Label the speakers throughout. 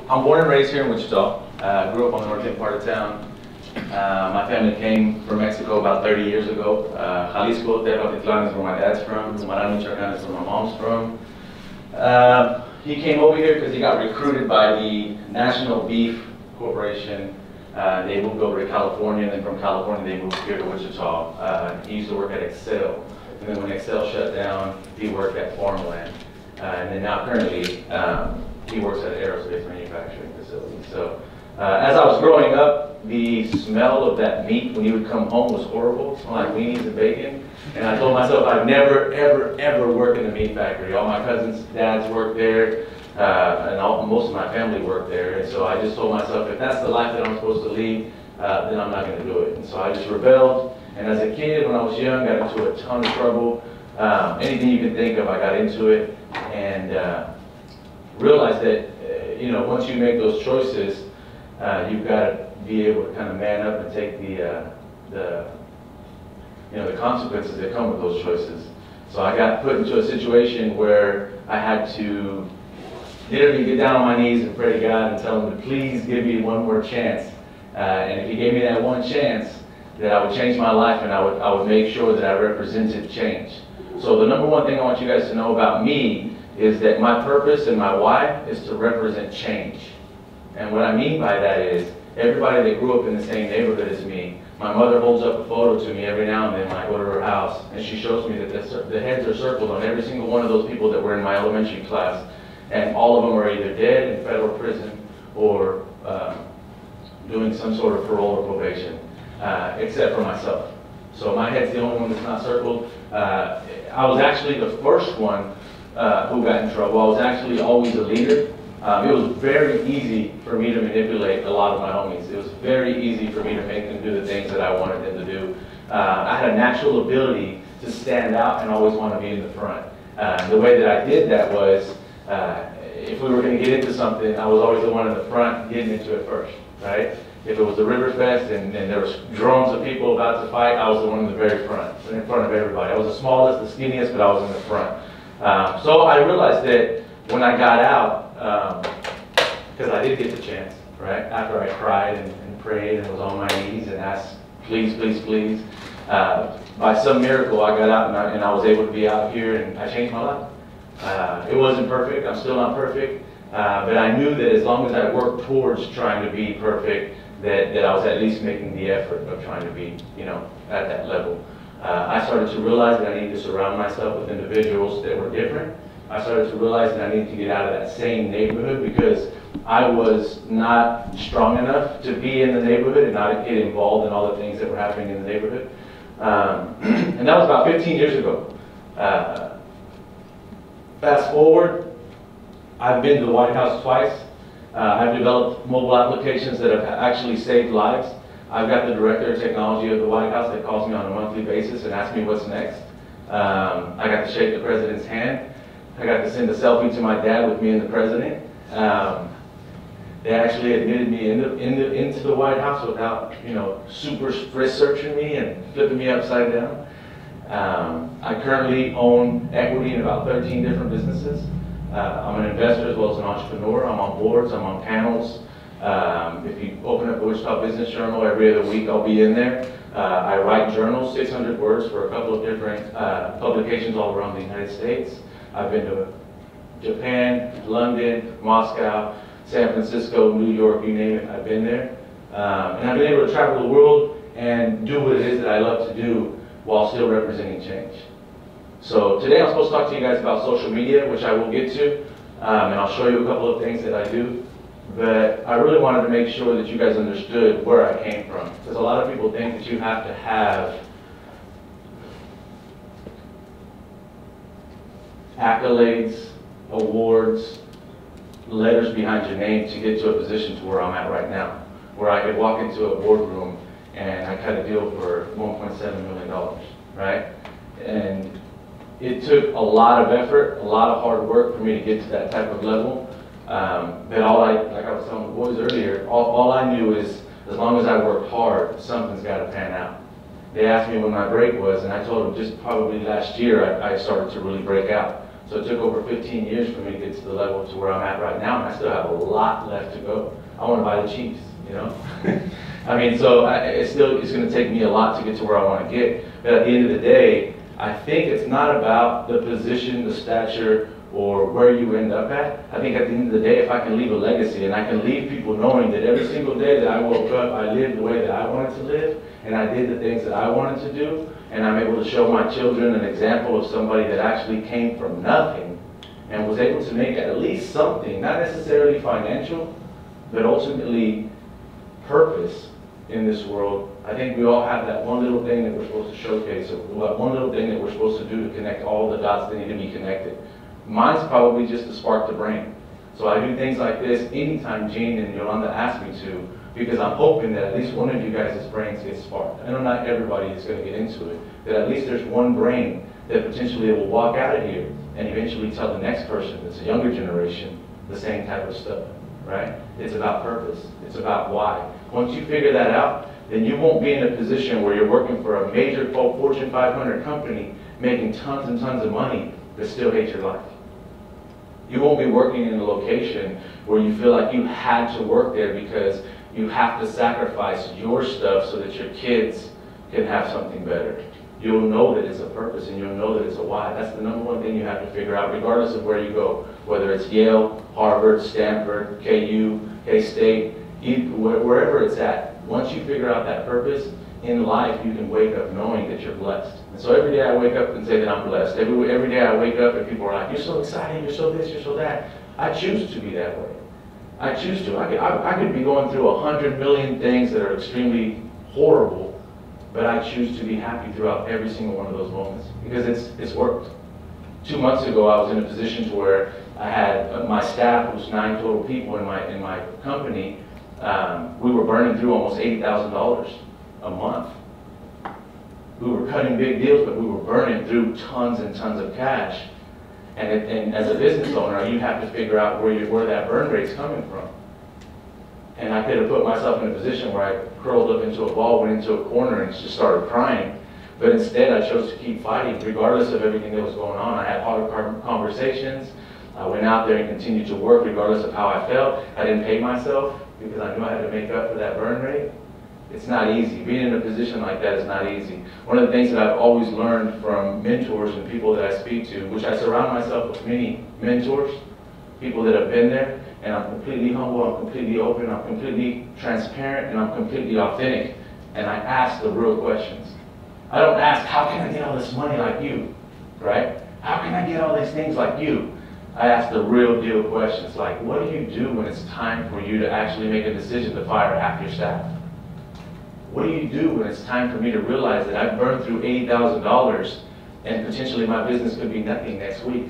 Speaker 1: I'm born and raised here in Wichita. Grew up on the north end part of town. My family came from Mexico about 30 years ago. Jalisco, Tepatitlán is where my dad's from. Umarán, Michoacán is where my mom's from. He came over here because he got recruited by the National Beef Corporation. They moved over to California, and then from California they moved here to Wichita. He used to work at Excel, and then when Excel shut down, he worked at Farmland. And then now currently, he works at an aerospace manufacturing facility. So as I was growing up, the smell of that meat when he would come home was horrible. It smelled like weenies and bacon. And I told myself I'd never, ever, ever work in the meat factory. All my cousins' dads worked there, and most of my family worked there. And so I just told myself, if that's the life that I'm supposed to lead, then I'm not going to do it. And so I just rebelled. And as a kid, when I was young, got into a ton of trouble. Anything you can think of, I got into it. And realized that, once you make those choices, you've got to be able to kind of man up and take the consequences that come with those choices. So I got put into a situation where I had to literally get down on my knees and pray to God and tell him to please give me one more chance. And if he gave me that one chance, that I would change my life, and I would make sure that I represented change. So the number one thing I want you guys to know about me is that my purpose and my why is to represent change. And what I mean by that is, everybody that grew up in the same neighborhood as me, my mother holds up a photo to me every now and then when I go to her house, and she shows me that the heads are circled on every single one of those people that were in my elementary class, and all of them are either dead in federal prison or doing some sort of parole or probation, except for myself. So my head's the only one that's not circled. I was actually the first one who got in trouble. I was actually always a leader. It was very easy for me to manipulate a lot of my homies. It was very easy for me to make them do the things that I wanted them to do. I had a natural ability to stand out and always want to be in the front. The way that I did that was, if we were going to get into something, I was always the one in the front getting into it first, right? If it was the River Fest and there was drones of people about to fight, I was the one in the very front, in front of everybody. I was the smallest, the skinniest, but I was in the front. So I realized that when I got out, because I did get the chance, right? After I cried and prayed and was on my knees and asked, please, please, please. By some miracle, I got out and I was able to be out here, and I changed my life. It wasn't perfect. I'm still not perfect. But I knew that as long as I worked towards trying to be perfect, that I was at least making the effort of trying to be, at that level. I started to realize that I needed to surround myself with individuals that were different. I started to realize that I needed to get out of that same neighborhood because I was not strong enough to be in the neighborhood and not get involved in all the things that were happening in the neighborhood. And that was about 15 years ago. Fast forward, I've been to the White House twice. I've developed mobile applications that have actually saved lives. I've got the director of technology of the White House that calls me on a monthly basis and asks me what's next. I got to shake the president's hand. I got to send a selfie to my dad with me and the president. They actually admitted me into the White House without, super searching me and flipping me upside down. I currently own equity in about 13 different businesses. I'm an investor as well as an entrepreneur. I'm on boards, I'm on panels. If you open up the Wichita Business Journal every other week, I'll be in there. I write journals, 600 words for a couple of different publications all around the United States. I've been to Japan, London, Moscow, San Francisco, New York, you name it, I've been there. And I've been able to travel the world and do what it is that I love to do while still representing change. So today I'm supposed to talk to you guys about social media, which I will get to, and I'll show you a couple of things that I do. But I really wanted to make sure that you guys understood where I came from, because a lot of people think that you have to have accolades, awards, letters behind your name to get to a position to where I'm at right now, where I could walk into a boardroom and I cut a deal for $1.7 million, right? And it took a lot of effort, a lot of hard work for me to get to that type of level. But like I was telling the boys earlier, all I knew is as long as I worked hard, something's got to pan out. They asked me when my break was, and I told them just probably last year I started to really break out. So it took over 15 years for me to get to the level to where I'm at right now, and I still have a lot left to go. I want to buy the Chiefs, you know? I mean, so it's going to take me a lot to get to where I want to get. But at the end of the day, I think it's not about the position, the stature, or where you end up at. I think at the end of the day, if I can leave a legacy and I can leave people knowing that every single day that I woke up, I lived the way that I wanted to live, and I did the things that I wanted to do, and I'm able to show my children an example of somebody that actually came from nothing and was able to make at least something, not necessarily financial, but ultimately purpose in this world. I think we all have that one little thing that we're supposed to showcase, or one little thing that we're supposed to do to connect all the dots that need to be connected. Mine's probably just to spark the brain. So I do things like this anytime Gene and Yolanda ask me to, because I'm hoping that at least one of you guys' brains gets sparked. I know not everybody is going to get into it, but at least there's one brain that potentially will walk out of here and eventually tell the next person that's a younger generation the same type of stuff, right? It's about purpose. It's about why. Once you figure that out, then you won't be in a position where you're working for a major Fortune 500 company making tons and tons of money but still hate your life. You won't be working in a location where you feel like you had to work there because you have to sacrifice your stuff so that your kids can have something better. You'll know that it's a purpose and you'll know that it's a why. That's the number one thing you have to figure out, regardless of where you go, whether it's Yale, Harvard, Stanford, KU, K-State, wherever it's at. Once you figure out that purpose in life, you can wake up knowing that you're blessed. And so every day I wake up and say that I'm blessed. Every day I wake up and people are like, you're so exciting, you're so this, you're so that. I choose to be that way. I choose to. I could be going through 100 million things that are extremely horrible, but I choose to be happy throughout every single one of those moments because it's worked. 2 months ago, I was in a position to where I had my staff, which was 9 total people in my company. We were burning through almost $80,000 a month. We were cutting big deals, but we were burning through tons and tons of cash. And as a business owner, you have to figure out where that burn rate's coming from. And I could have put myself in a position where I curled up into a ball, went into a corner, and just started crying. But instead, I chose to keep fighting, regardless of everything that was going on. I had hard conversations. I went out there and continued to work, regardless of how I felt. I didn't pay myself because I knew I had to make up for that burn rate. It's not easy. Being in a position like that is not easy. One of the things that I've always learned from mentors and people that I speak to, which I surround myself with many mentors, people that have been there, and I'm completely humble, I'm completely open, I'm completely transparent, and I'm completely authentic, and I ask the real questions. I don't ask, how can I get all this money like you, right? How can I get all these things like you? I ask the real deal questions like, what do you do when it's time for you to actually make a decision to fire half your staff? What do you do when it's time for me to realize that I've burned through $80,000 and potentially my business could be nothing next week?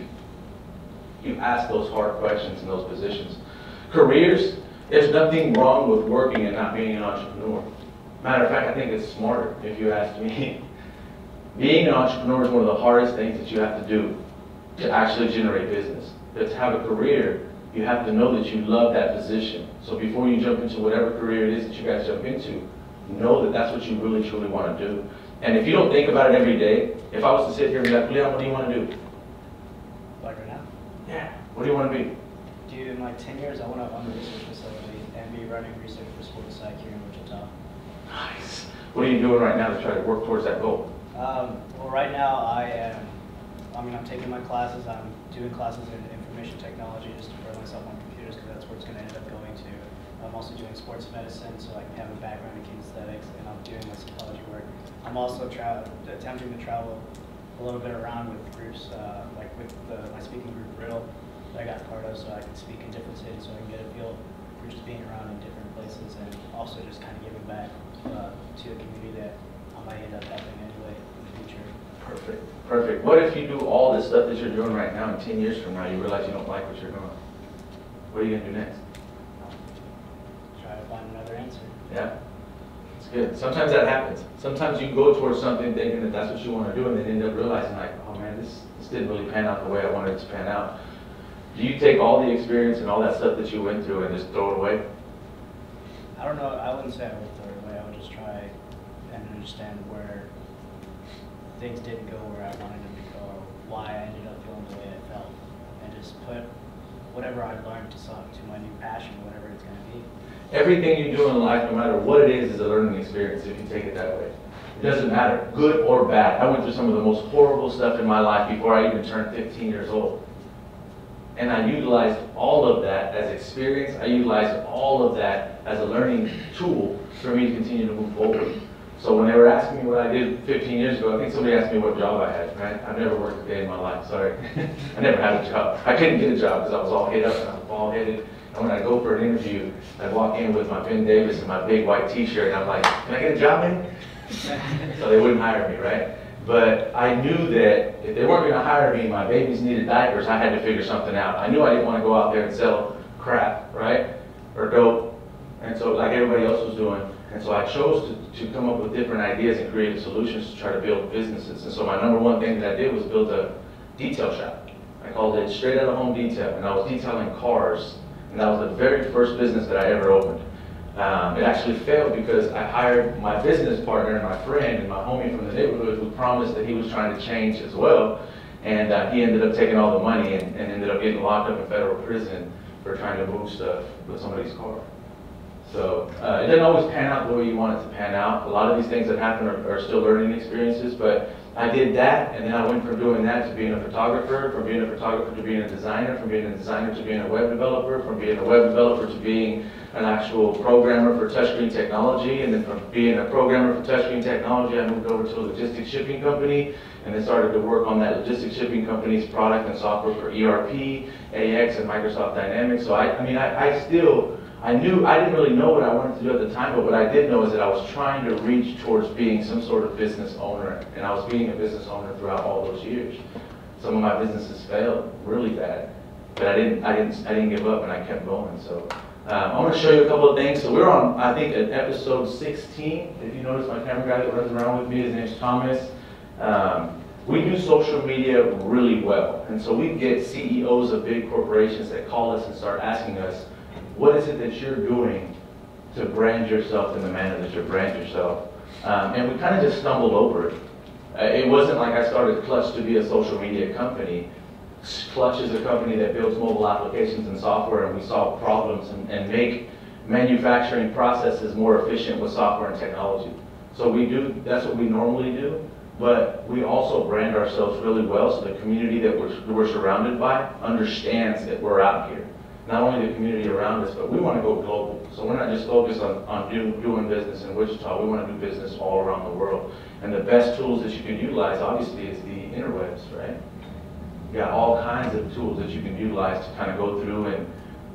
Speaker 1: You ask those hard questions in those positions. Careers, there's nothing wrong with working and not being an entrepreneur. Matter of fact, I think it's smarter if you ask me. Being an entrepreneur is one of the hardest things that you have to do to actually generate business. But to have a career, you have to know that you love that position. So before you jump into whatever career it is that you guys jump into, know that that's what you really truly want to do. And if you don't think about it every day, if I was to sit here and be like, Leon, what do you want to do?
Speaker 2: Like right now?
Speaker 1: Yeah. What do you want to be?
Speaker 2: Dude, in like 10 years, I want to own a research facility and be running research for sports psych here in Wichita.
Speaker 1: Nice. What are you doing right now to try to work towards that goal?
Speaker 2: Well, right now I'm taking my classes. I'm doing classes in information technology just to burn myself on computers because that's where it's going to end up going to. I'm also doing sports medicine so I can have a background in kinesthetics, and I'm doing my psychology work. I'm also attempting to travel a little bit around with groups, like with my speaking group, Riddle, that I got part of, so I can speak in different cities so I can get a feel for just being around in different places and also just kind of giving back to the community that I might end up having anyway in the future. Perfect.
Speaker 1: Perfect. What if you do all this stuff that you're doing right now and 10 years from now you realize you don't like what you're doing? What are you going to do next?
Speaker 2: Try to find another answer.
Speaker 1: Yeah, it's good. Sometimes that happens. Sometimes you go towards something thinking that that's what you want to do and then end up realizing like, oh man, this didn't really pan out the way I wanted it to pan out. Do you take all the experience and all that stuff that you went through and just throw it away?
Speaker 2: I don't know. I wouldn't say I would throw it away. I would just try and understand where things didn't go where I wanted them to go, why I ended up feeling the way I felt, and just put whatever I learned to my new passion, whatever it's going to be.
Speaker 1: Everything you do in life, no matter what it is a learning experience if you take it that way. It doesn't matter, good or bad. I went through some of the most horrible stuff in my life before I even turned 15 years old. And I utilized all of that as experience. I utilized all of that as a learning tool for me to continue to move forward. So when they were asking me what I did 15 years ago, I think somebody asked me what job I had, right? I've never worked a day in my life, sorry. I never had a job. I couldn't get a job because I was all hit up and I was bald-headed. And when I go for an interview, I'd walk in with my Fernandez and my big white t-shirt, and I'm like, can I get a job in? So they wouldn't hire me, right? But I knew that if they weren't going to hire me, my babies needed diapers, I had to figure something out. I knew I didn't want to go out there and sell crap, right? Or dope. And so like everybody else was doing. And so I chose to come up with different ideas and creative solutions to try to build businesses. And so my number one thing that I did was build a detail shop. I called it Straight Out of Home Detail, and I was detailing cars. And that was the very first business that I ever opened. It actually failed because I hired my business partner and my friend and my homie from the neighborhood who promised that he was trying to change as well. And he ended up taking all the money and ended up getting locked up in federal prison for trying to move stuff with somebody's car. So it doesn't always pan out the way you want it to pan out. A lot of these things that happen are still learning experiences, but I did that, and then I went from doing that to being a photographer, from being a photographer to being a designer, from being a designer to being a web developer, from being a web developer to being an actual programmer for touchscreen technology, and then from being a programmer for touchscreen technology, I moved over to a logistics shipping company, and then started to work on that logistics shipping company's product and software for ERP, AX, and Microsoft Dynamics. So I knew, I didn't really know what I wanted to do at the time, but what I did know is that I was trying to reach towards being some sort of business owner, and I was being a business owner throughout all those years. Some of my businesses failed really bad, but I didn't give up, and I kept going. So I want to show you a couple of things. So we're on, I think, at episode 16. If you notice, my camera guy that runs around with me, his name's Thomas. We do social media really well, and so we get CEOs of big corporations that call us and start asking us, what is it that you're doing to brand yourself in the manner that you brand yourself? And we kind of just stumbled over it. It wasn't like I started Clutch to be a social media company. Clutch is a company that builds mobile applications and software, and we solve problems and make manufacturing processes more efficient with software and technology. So that's what we normally do, but we also brand ourselves really well so the community that we're surrounded by understands that we're out here. Not only the community around us, but we want to go global. So we're not just focused on doing business in Wichita, we want to do business all around the world. And the best tools that you can utilize, obviously, is the interwebs, right? You got all kinds of tools that you can utilize to kind of go through and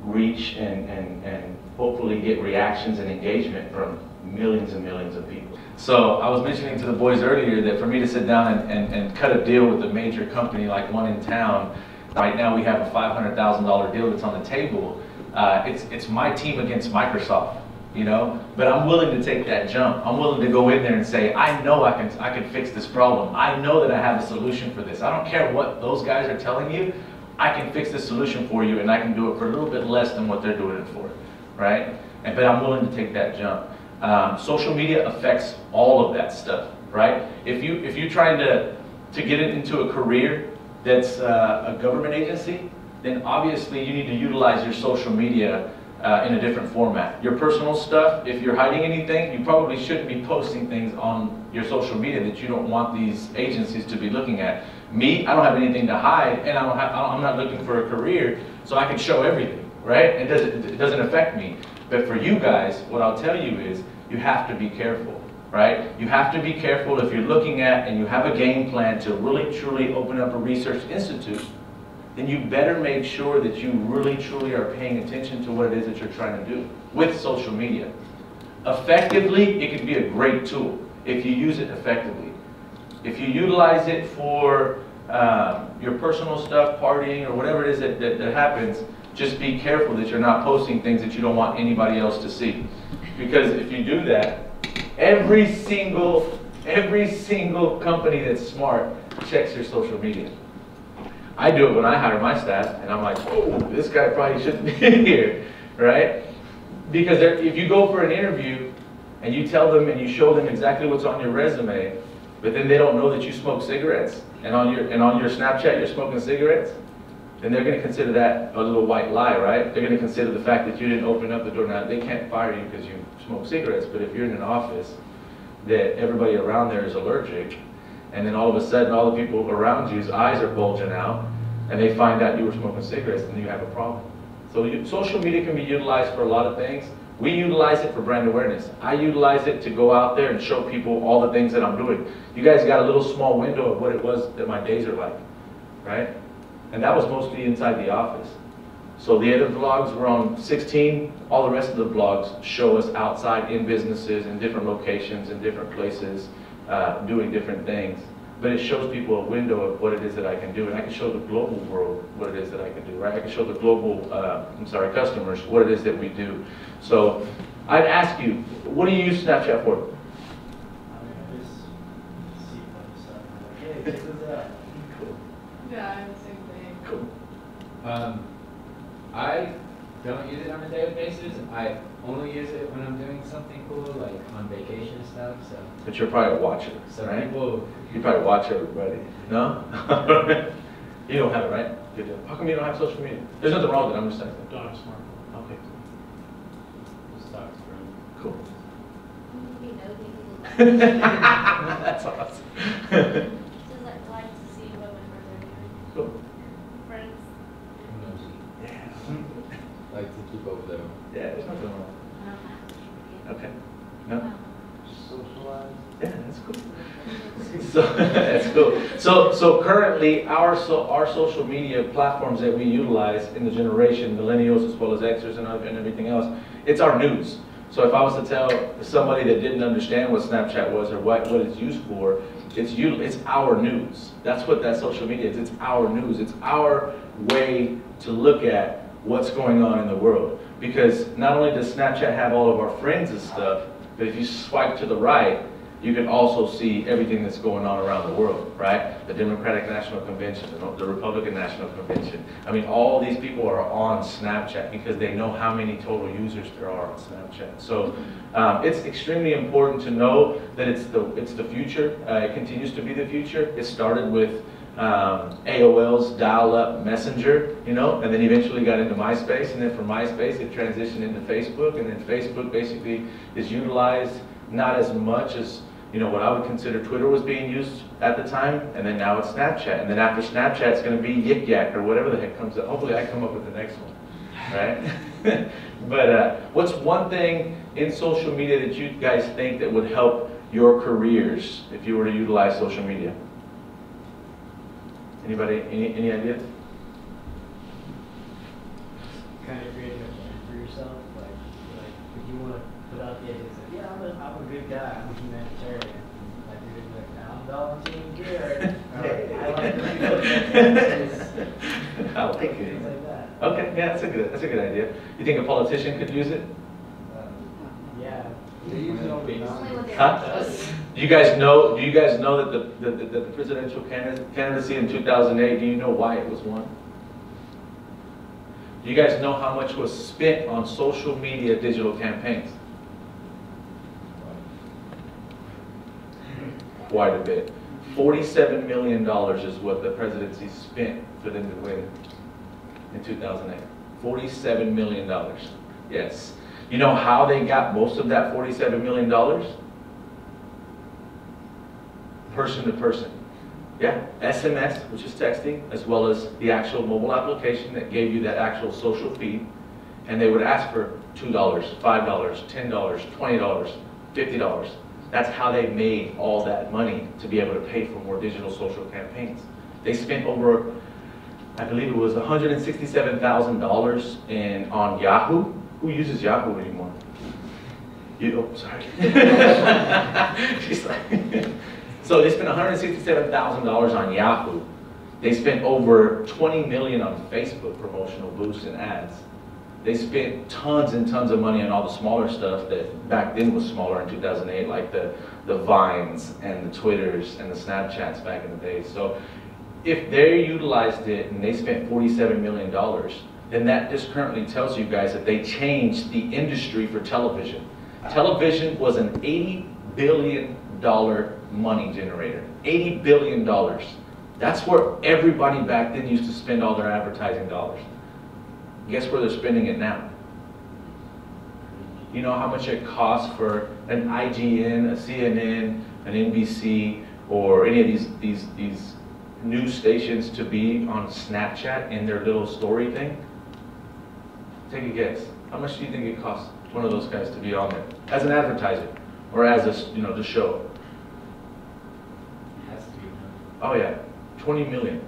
Speaker 1: reach and hopefully get reactions and engagement from millions and millions of people. So I was mentioning to the boys earlier that for me to sit down and cut a deal with a major company like one in town, right now we have a $500,000 deal that's on the table. It's my team against Microsoft, you know? But I'm willing to take that jump. I'm willing to go in there and say, I know I can fix this problem. I know that I have a solution for this. I don't care what those guys are telling you. I can fix this solution for you, and I can do it for a little bit less than what they're doing it for, right? But I'm willing to take that jump. Social media affects all of that stuff, right? If you're trying to get it into a career that's a government agency, then obviously you need to utilize your social media in a different format. Your personal stuff, if you're hiding anything, you probably shouldn't be posting things on your social media that you don't want these agencies to be looking at. Me, I don't have anything to hide, and I'm not looking for a career, so I can show everything, right? It doesn't affect me. But for you guys, what I'll tell you is you have to be careful. Right? You have to be careful if you're looking at and you have a game plan to really truly open up a research institute, then you better make sure that you really truly are paying attention to what it is that you're trying to do with social media. Effectively, it can be a great tool if you use it effectively. If you utilize it for your personal stuff, partying, or whatever it is that happens, just be careful that you're not posting things that you don't want anybody else to see. Because if you do that, every single company that's smart checks your social media. I do it when I hire my staff, and I'm like, oh, this guy probably shouldn't be here, right? Because if you go for an interview and you tell them and you show them exactly what's on your resume, but then they don't know that you smoke cigarettes, and on your Snapchat you're smoking cigarettes, then they're going to consider that a little white lie, right? They're going to consider the fact that you didn't open up the door. Now, they can't fire you because you smoke cigarettes, but if you're in an office that everybody around there is allergic, and then all of a sudden all the people around you's eyes are bulging out, and they find out you were smoking cigarettes, then you have a problem. So social media can be utilized for a lot of things. We utilize it for brand awareness. I utilize it to go out there and show people all the things that I'm doing. You guys got a little small window of what it was that my days are like, right? And that was mostly inside the office. So the other vlogs were on 16. All the rest of the vlogs show us outside in businesses, in different locations, in different places, doing different things. But it shows people a window of what it is that I can do. And I can show the global world what it is that I can do, right? I can show the global, customers what it is that we do. So I'd ask you, what do you use Snapchat for?
Speaker 2: I just see funny stuff. I'm like, hey, check this out.
Speaker 1: Cool.
Speaker 3: Yeah, I'm the same thing.
Speaker 1: Cool.
Speaker 4: I don't use it on a daily basis. I only use it when I'm doing something cool, like on vacation and stuff. So.
Speaker 1: But you're probably a watcher,
Speaker 4: So
Speaker 1: right?
Speaker 4: people.
Speaker 1: You probably watch everybody. No? You don't have it, right? Good deal. How come you don't have social media? There's nothing wrong with it. I'm just saying.
Speaker 2: Don't have a smartphone.
Speaker 1: Okay,
Speaker 2: Just talk through.
Speaker 1: cool.
Speaker 3: You know people.
Speaker 1: That's awesome.
Speaker 3: Just like to see what my friends are doing.
Speaker 1: Cool.
Speaker 3: Friends.
Speaker 1: Yeah.
Speaker 4: Like to keep up with them.
Speaker 1: Yeah, there's nothing wrong.
Speaker 3: I don't have to.
Speaker 1: Okay. No?
Speaker 2: Socialize.
Speaker 1: Yeah, that's cool. So that's cool. So currently our social media platforms that we utilize in the generation, millennials as well as Xers and everything else, it's our news. So if I was to tell somebody that didn't understand what Snapchat was or what it's used for, it's our news. That's what that social media is. It's our news. It's our way to look at what's going on in the world. Because not only does Snapchat have all of our friends and stuff, but if you swipe to the right, you can also see everything that's going on around the world, right? The Democratic National Convention, the Republican National Convention. I mean, all these people are on Snapchat because they know how many total users there are on Snapchat. So it's extremely important to know that it's the future. It continues to be the future. It started with AOL's dial-up messenger, you know, and then eventually got into MySpace, and then from MySpace it transitioned into Facebook, and then Facebook basically is utilized not as much as, you know, what I would consider Twitter was being used at the time, and then now it's Snapchat, and then after Snapchat it's going to be Yik Yak or whatever the heck comes up. Hopefully I come up with the next one, right? But what's one thing in social media that you guys think that would help your careers if you were to utilize social media? Anybody, any ideas?
Speaker 2: Kind of creating a brand for yourself, like if you want to put out the idea, like, yeah, I'm a good guy, I'm a humanitarian. Like you're gonna be like, now I'm volunteering here. I like the people.
Speaker 1: I like it.
Speaker 2: Things like that.
Speaker 1: Okay, yeah, that's a good idea. You think a politician could use it?
Speaker 2: Yeah.
Speaker 4: They use it on
Speaker 3: Only when they're
Speaker 1: Huh?
Speaker 3: close.
Speaker 1: Do you guys know that the presidential candidacy in 2008, do you know why it was won? Do you guys know how much was spent on social media digital campaigns? Quite a bit. $47 million is what the presidency spent for them to win in 2008. $47 million. Yes. You know how they got most of that $47 million? Person to person. Yeah, SMS, which is texting, as well as the actual mobile application that gave you that actual social feed. And they would ask for $2, $5, $10, $20, $50. That's how they made all that money to be able to pay for more digital social campaigns. They spent over, I believe it was $167,000 on Yahoo. Who uses Yahoo anymore? You, oh, sorry. She's like, so they spent $167,000 on Yahoo. They spent over $20 million on Facebook promotional boosts and ads. They spent tons and tons of money on all the smaller stuff that back then was smaller in 2008, like the Vines and the Twitters and the Snapchats back in the day. So if they utilized it and they spent $47 million, then that just currently tells you guys that they changed the industry for television. Television was an $80 billion money generator. $80 billion. That's where everybody back then used to spend all their advertising dollars. Guess where they're spending it now? You know how much it costs for an IGN, a CNN, an NBC, or any of these news stations to be on Snapchat in their little story thing? Take a guess. How much do you think it costs one of those guys to be on there as an advertiser or as a, the show?
Speaker 4: It has to be.
Speaker 1: Oh yeah, 20 million.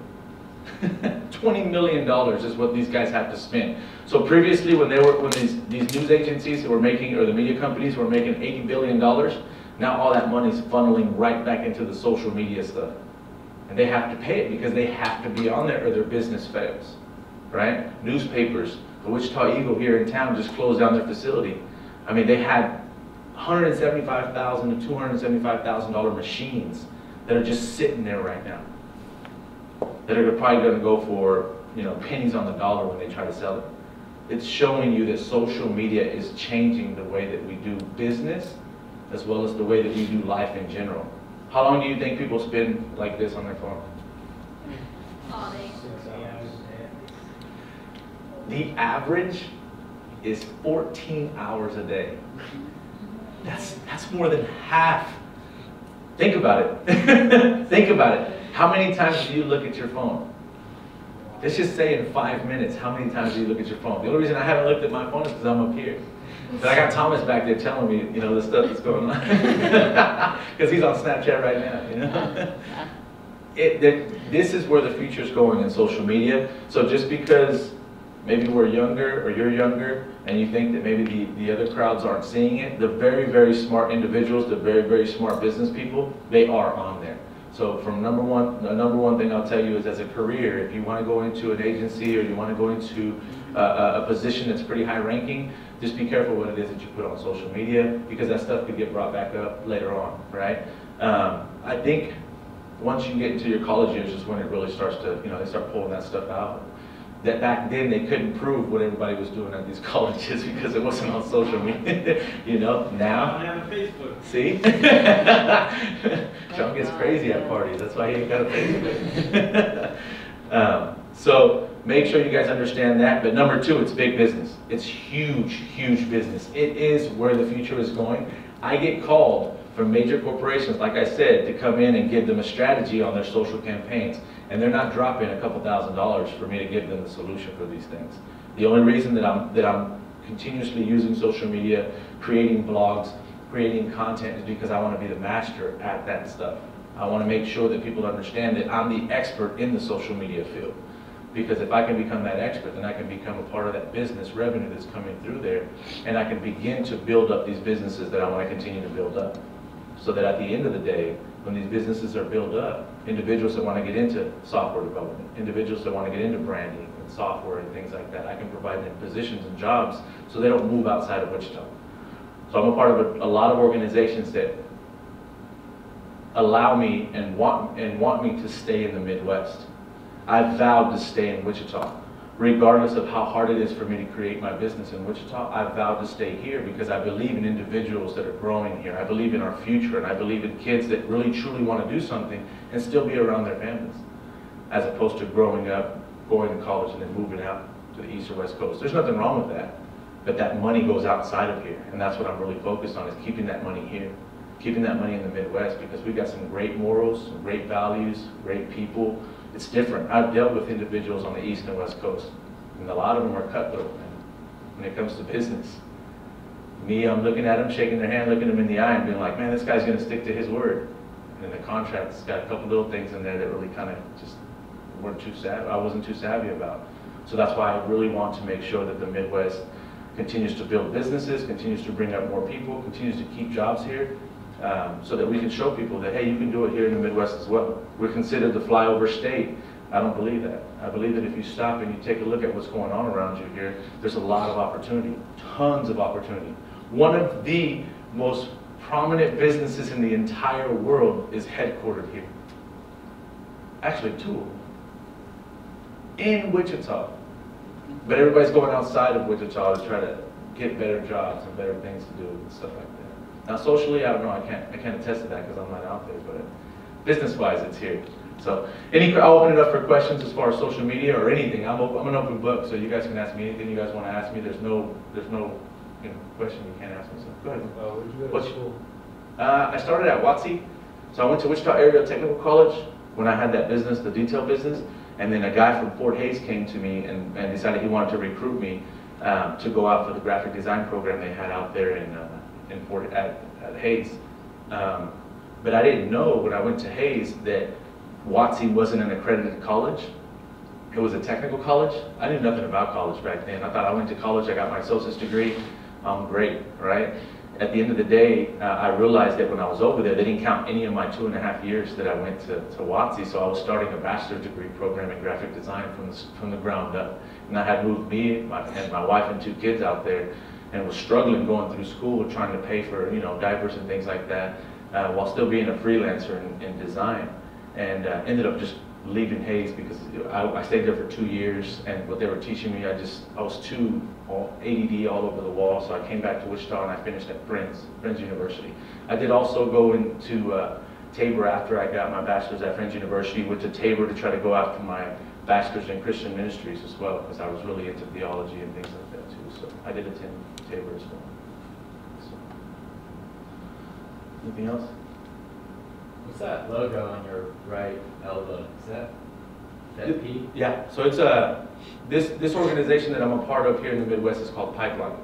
Speaker 1: $20 million is what these guys have to spend. So previously, when these news agencies were making, or the media companies were making $80 billion, now all that money is funneling right back into the social media stuff. And they have to pay it because they have to be on there or their business fails, right? Newspapers, the Wichita Eagle here in town just closed down their facility. I mean, they had $175,000 to $275,000 machines that are just sitting there right now, that are probably going to go for pennies on the dollar when they try to sell it. It's showing you that social media is changing the way that we do business as well as the way that we do life in general. How long do you think people spend like this on their phone?
Speaker 3: All day.
Speaker 1: The average is 14 hours a day. That's more than half. Think about it. Think about it. How many times do you look at your phone? Let's just say in 5 minutes, how many times do you look at your phone? The only reason I haven't looked at my phone is because I'm up here. But I got Thomas back there telling me, the stuff that's going on. Because he's on Snapchat right now, This is where the future's going in social media. So just because maybe we're younger or you're younger and you think that maybe the other crowds aren't seeing it, the very, very smart individuals, the very, very smart business people, they are on there. So from the number one thing I'll tell you is, as a career, if you want to go into an agency or you want to go into a position that's pretty high ranking, just be careful what it is that you put on social media, because that stuff could get brought back up later on, right? I think once you get into your college years is when it really starts to, they start pulling that stuff out. That back then they couldn't prove what everybody was doing at these colleges because it wasn't on social media, now.
Speaker 5: I have a Facebook.
Speaker 1: See? Sean gets crazy at parties, that's why he ain't got a Facebook. So make sure you guys understand that. But number two, it's big business. It's huge, huge business. It is where the future is going. I get called from major corporations, like I said, to come in and give them a strategy on their social campaigns. And they're not dropping a couple $1,000s for me to give them the solution for these things. The only reason that I'm continuously using social media, creating blogs, creating content, is because I want to be the master at that stuff. I want to make sure that people understand that I'm the expert in the social media field. Because if I can become that expert, then I can become a part of that business revenue that's coming through there, and I can begin to build up these businesses that I want to continue to build up. So that at the end of the day, when these businesses are built up, individuals that want to get into software development, individuals that want to get into branding and software and things like that, I can provide them positions and jobs so they don't move outside of Wichita. So I'm a part of a lot of organizations that allow me and want me to stay in the Midwest. I've vowed to stay in Wichita. Regardless of how hard it is for me to create my business in Wichita, I've vowed to stay here because I believe in individuals that are growing here. I believe in our future, and I believe in kids that really truly want to do something and still be around their families, as opposed to growing up, going to college, and then moving out to the East or West Coast. There's nothing wrong with that, but that money goes outside of here, and that's what I'm really focused on, is keeping that money here, keeping that money in the Midwest, because we've got some great morals, some great values, great people. It's different. I've dealt with individuals on the East and West Coast, and a lot of them are cutthroat, man, when it comes to business. Me, I'm looking at them, shaking their hand, looking them in the eye, and being like, man, this guy's going to stick to his word. And the contract's got a couple little things in there that really kind of just weren't too savvy. I wasn't too savvy about. So that's why I really want to make sure that the Midwest continues to build businesses, continues to bring up more people, continues to keep jobs here. So that we can show people that, hey, you can do it here in the Midwest as well. We're considered the flyover state. I don't believe that. I believe that if you stop and you take a look at what's going on around you here, there's a lot of opportunity, tons of opportunity. One of the most prominent businesses in the entire world is headquartered here. Actually, two of them. In Wichita. But everybody's going outside of Wichita to try to get better jobs and better things to do and stuff like that. Now socially, I don't know, I can't attest to that because I'm not out there, but business-wise, it's here. So I'll open it up for questions as far as social media or anything. I'm an open book, so you guys can ask me anything you guys want to ask me. There's no question you can't ask me. So go ahead.
Speaker 4: Where'd you go to school?
Speaker 1: I started at WATSE. So I went to Wichita Area Technical College when I had that business, the detail business. And then a guy from Fort Hays came to me and decided he wanted to recruit me to go out for the graphic design program they had out there at Hays. But I didn't know when I went to Hays that WATSE wasn't an accredited college. It was a technical college. I knew nothing about college back then. I thought I went to college, I got my associate's degree, I'm great, right? At the end of the day, I realized that when I was over there, they didn't count any of my 2.5 years that I went to WATSE, so I was starting a bachelor's degree program in graphic design from the ground up. And I had moved me and my wife and 2 kids out there and was struggling going through school, trying to pay for diapers and things like that, while still being a freelancer in design. And ended up just leaving Hays because I stayed there for 2 years, and what they were teaching me, I was too ADD all over the wall, so I came back to Wichita and I finished at Friends University. I did also go into Tabor after I got my bachelor's at Friends University, went to Tabor to try to go after my bachelor's in Christian ministries as well, because I was really into theology and things like that too, so I did attend Tabor as well. So. Anything else?
Speaker 4: What's that logo on your right elbow? Is that P?
Speaker 1: Yeah, so it's this organization that I'm a part of here in the Midwest is called Pipeline.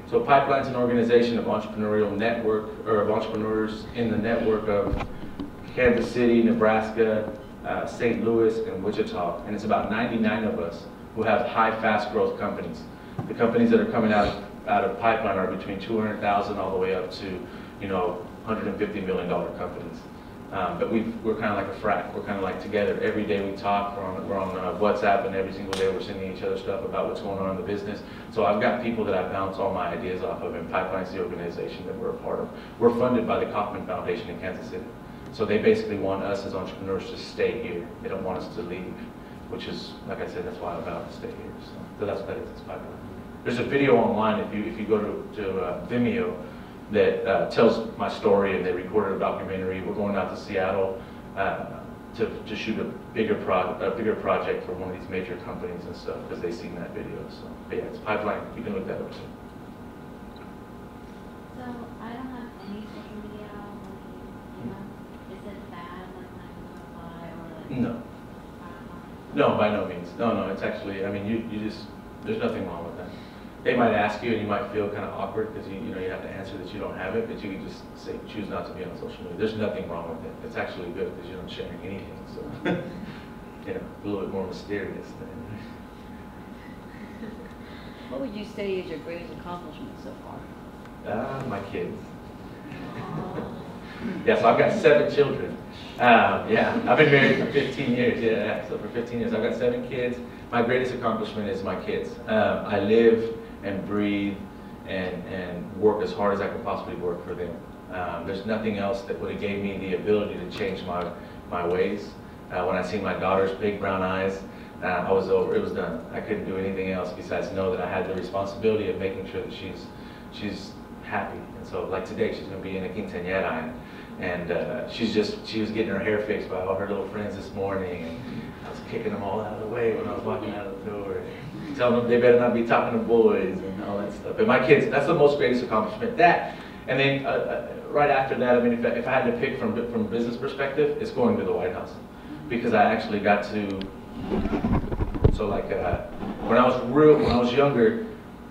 Speaker 1: So Pipeline's an organization of entrepreneurial network, or of entrepreneurs in the network of Kansas City, Nebraska, St. Louis, and Wichita. And it's about 99 of us who have high, fast growth companies. The companies that are coming out of Pipeline are between 200,000 all the way up to, $150 million companies. But we're kind of like a frat. We're kind of like together. Every day we talk. We're on WhatsApp, and every single day we're sending each other stuff about what's going on in the business. So I've got people that I bounce all my ideas off of, and Pipeline's the organization that we're a part of. We're funded by the Kauffman Foundation in Kansas City. So they basically want us as entrepreneurs to stay here. They don't want us to leave, which is, like I said, that's why I'm about to stay here. So that's what that is. It's Pipeline. There's a video online if you go to Vimeo that tells my story, and they recorded a documentary. We're going out to Seattle to shoot a bigger project for one of these major companies and stuff, because they've seen that video. So, but yeah, it's Pipeline. You can look that up too.
Speaker 3: So I don't have any social media. Is it bad, like when I apply or like?
Speaker 1: No. No, by no means. No, it's actually. I mean, you just. There's nothing wrong with that. They might ask you, and you might feel kind of awkward because you have to answer that you don't have it, but you can just say, choose not to be on social media. There's nothing wrong with it. It's actually good because you're not sharing anything. So, a little bit more mysterious.
Speaker 5: What would you say is your greatest accomplishment so far?
Speaker 1: My kids. Yeah, so I've got 7 children. Yeah, I've been married for 15 years. Yeah, so for 15 years, I've got 7 kids. My greatest accomplishment is my kids. I live and breathe and work as hard as I can possibly work for them. There's nothing else that would have gave me the ability to change my ways. When I see my daughter's big brown eyes, I was over. It was done. I couldn't do anything else besides know that I had the responsibility of making sure that she's happy. And so, like today, she's going to be in a quinceañera, and she was getting her hair fixed by all her little friends this morning, and I was kicking them all out of the way when I was walking out of the door, telling them they better not be talking to boys and all that stuff. But my kids, that's the most greatest accomplishment. That, and then right after that, I mean, if I had to pick from a business perspective, it's going to the White House, because I actually got to. So like when I was younger,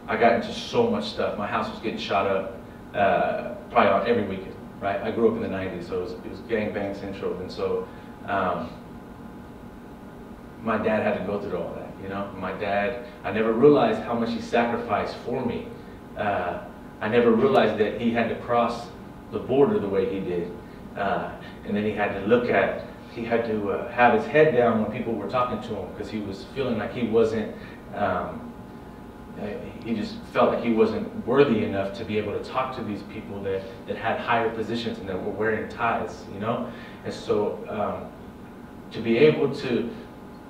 Speaker 1: I got into so much stuff. My house was getting shot up probably on every weekend. Right? I grew up in the 90s, so it was gangbang central, and so my dad had to go through all that. My dad, I never realized how much he sacrificed for me. I never realized that he had to cross the border the way he did, and then he had to have his head down when people were talking to him, because he was feeling like he wasn't. He just felt like he wasn't worthy enough to be able to talk to these people that had higher positions and that were wearing ties, And so to be able to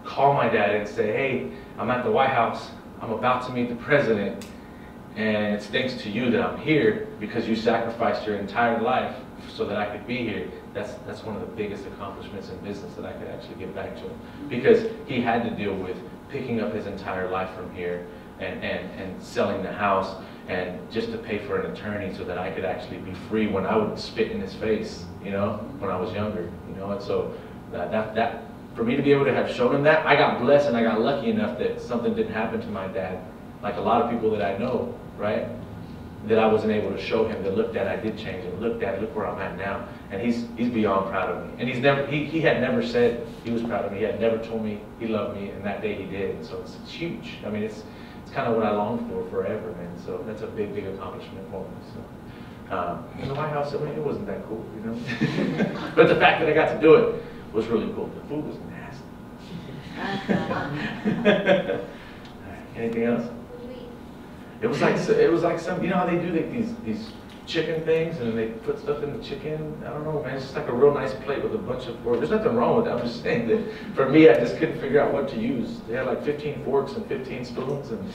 Speaker 1: call my dad and say, hey, I'm at the White House, I'm about to meet the president, And it's thanks to you that I'm here because you sacrificed your entire life so that I could be here. That's one of the biggest accomplishments in business that I could actually give back to him. Because he had to deal with picking up his entire life from here and selling the house and just to pay for an attorney so that I could actually be free when I would spit in his face, you know, when I was younger, you know. And so that for me to be able to have shown him that, I got blessed and I got lucky enough that something didn't happen to my dad, like a lot of people that I know, right? That I wasn't able to show him, that looked at, I did change, and look where I'm at now. And he's beyond proud of me. And he had never said he was proud of me. He had never told me he loved me, and that day he did. And so it's huge. I mean, it's kind of what I longed for forever, man. So that's a big, big accomplishment for me. So in the White House, I mean, it wasn't that cool, you know. But the fact that I got to do it was really cool. The food was nasty. All right, anything else? It was like some, you know how they do these chicken things and they put stuff in the chicken? I don't know, man. It's just like a real nice plate with a bunch of forks. There's nothing wrong with that. I'm just saying that for me, I just couldn't figure out what to use. They had like 15 forks and 15 spoons, and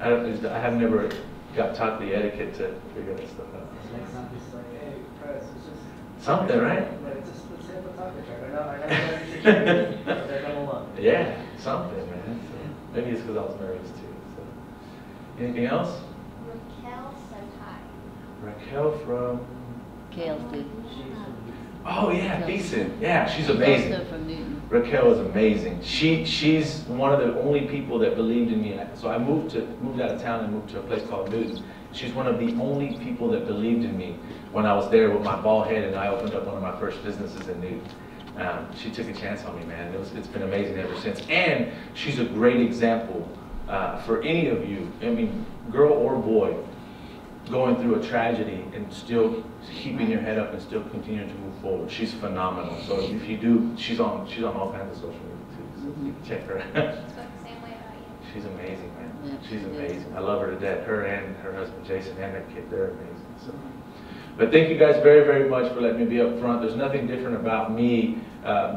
Speaker 1: I have never got taught the etiquette to figure that stuff out.
Speaker 2: Next time it's like, hey, press, it's just
Speaker 1: something, right?
Speaker 2: Like, just let's say a taco truck. I know they're gonna love it.
Speaker 1: Yeah, something, man. So maybe it's because I was nervous too. So. Anything else?
Speaker 3: Raquel Satai.
Speaker 1: Raquel from.
Speaker 5: Kale's good.
Speaker 1: Oh yeah, decent. Yeah, she's amazing.
Speaker 5: Also from Newton.
Speaker 1: Raquel is amazing. She's one of the only people that believed in me. So I moved out of town and moved to a place called Newton. She's one of the only people that believed in me when I was there with my bald head and I opened up one of my first businesses in Newton. She took a chance on me, man. It's been amazing ever since. And she's a great example for any of you, I mean, girl or boy, going through a tragedy and still keeping your head up and still continuing to move forward. She's phenomenal. So if you do, she's on all kinds of social media too. So you can check her out.
Speaker 3: Spoke the same way about you.
Speaker 1: She's amazing, man.
Speaker 5: Yeah,
Speaker 1: She's
Speaker 5: she
Speaker 1: amazing. I love her to death. Her and her husband Jason and that kid, they're amazing. So. But thank you guys very, very much for letting me be up front. There's nothing different about me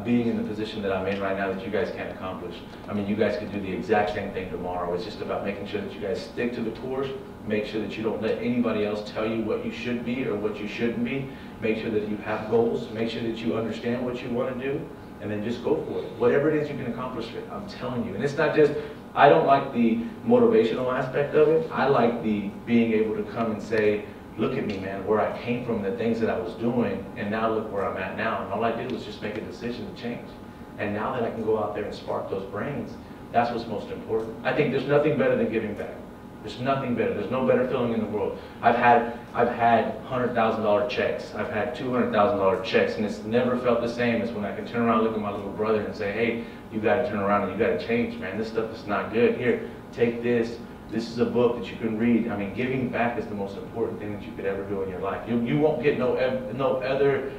Speaker 1: being in the position that I'm in right now that you guys can't accomplish. I mean, you guys could do the exact same thing tomorrow. It's just about making sure that you guys stick to the course, make sure that you don't let anybody else tell you what you should be or what you shouldn't be. Make sure that you have goals, make sure that you understand what you want to do, and then just go for it. Whatever it is you can accomplish it, I'm telling you. And it's not just, I don't like the motivational aspect of it. I like the being able to come and say, look at me, man, where I came from, the things that I was doing, and now look where I'm at now. And all I did was just make a decision to change. And now that I can go out there and spark those brains, that's what's most important. I think there's nothing better than giving back. There's nothing better. There's no better feeling in the world. I've had $100,000 checks. I've had $200,000 checks, and it's never felt the same as when I can turn around and look at my little brother and say, hey, you got to turn around and you got to change, man. This stuff is not good. Here, take this. This is a book that you can read. I mean, giving back is the most important thing that you could ever do in your life. You won't get no other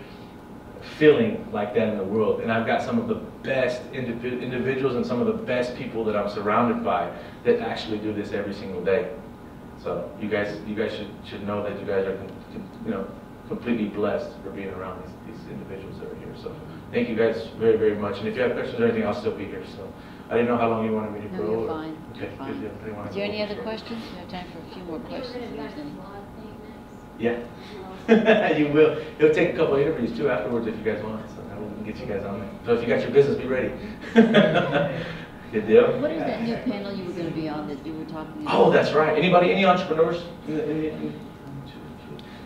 Speaker 1: feeling like that in the world. And I've got some of the best individuals and some of the best people that I'm surrounded by that actually do this every single day. So you guys should know that you guys are completely blessed for being around these individuals that are here. So thank you guys very, very much. And if you have questions or anything, I'll still be here. So I didn't know how long you wanted me to go.
Speaker 5: No, you're fine.
Speaker 1: Okay,
Speaker 5: You're fine.
Speaker 1: good deal.
Speaker 5: Is there any other questions? We have time for a few more
Speaker 3: You were
Speaker 5: questions.
Speaker 3: gonna
Speaker 5: if
Speaker 3: start
Speaker 5: there's
Speaker 3: the
Speaker 5: any.
Speaker 3: vlog thing next.
Speaker 1: Yeah. You will. It'll take a couple of interviews too afterwards if you guys want. So that we can get you guys on there. So if you got your business, be ready. Good deal.
Speaker 5: What is that new panel you were going to be on that you were talking about?
Speaker 1: Oh, that's right. Any entrepreneurs?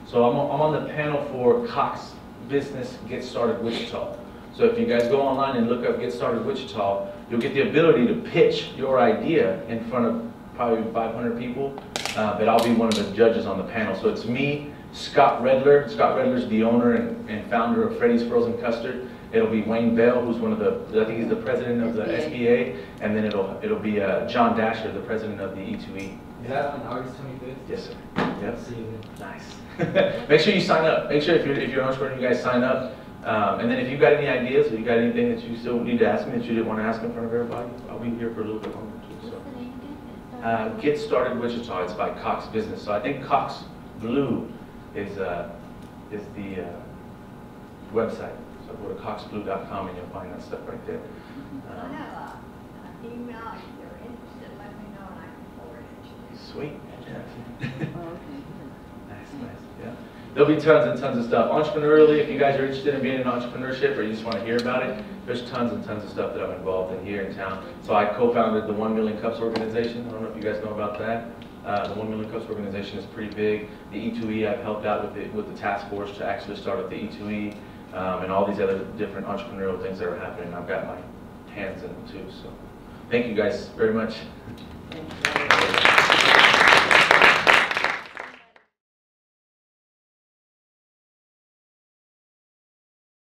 Speaker 1: So I'm on the panel for Cox Business Get Started Wichita. So if you guys go online and look up Get Started Wichita, you'll get the ability to pitch your idea in front of probably 500 people. But I'll be one of the judges on the panel. So it's me, Scott Redler. Scott Redler's the owner and founder of Freddy's Frozen Custard. It'll be Wayne Bell, who's one of I think he's the president of the SBA. And then it'll be John Dasher, the president of the E2E.
Speaker 4: Is that on August 25th?
Speaker 1: Yes, sir. Yep.
Speaker 4: See you then.
Speaker 1: Nice. Make sure you sign up. Make sure if you're an entrepreneur, you guys sign up. And then if you've got any ideas or you got anything that you still need to ask me that you didn't want to ask in front of everybody, I'll be here for a little bit longer too. So.
Speaker 3: What's the name again?
Speaker 1: Get Started Wichita. It's by Cox Business. So I think Cox Blue is the website. So go to coxblue.com and you'll find that stuff right there.
Speaker 6: I have an email, if you're interested, let me know and I can forward it to you.
Speaker 1: Sweet. Yeah.
Speaker 5: Oh, okay.
Speaker 1: Nice, nice, yeah. There'll be tons and tons of stuff. Entrepreneurially, if you guys are interested in being in entrepreneurship or you just want to hear about it, there's tons and tons of stuff that I'm involved in here in town. So I co-founded the 1 Million Cups organization. I don't know if you guys know about that. The 1 Million Cups organization is pretty big. The E2E, I've helped out with the task force to actually start with the E2E and all these other different entrepreneurial things that are happening. I've got my hands in them too. So thank you guys very much.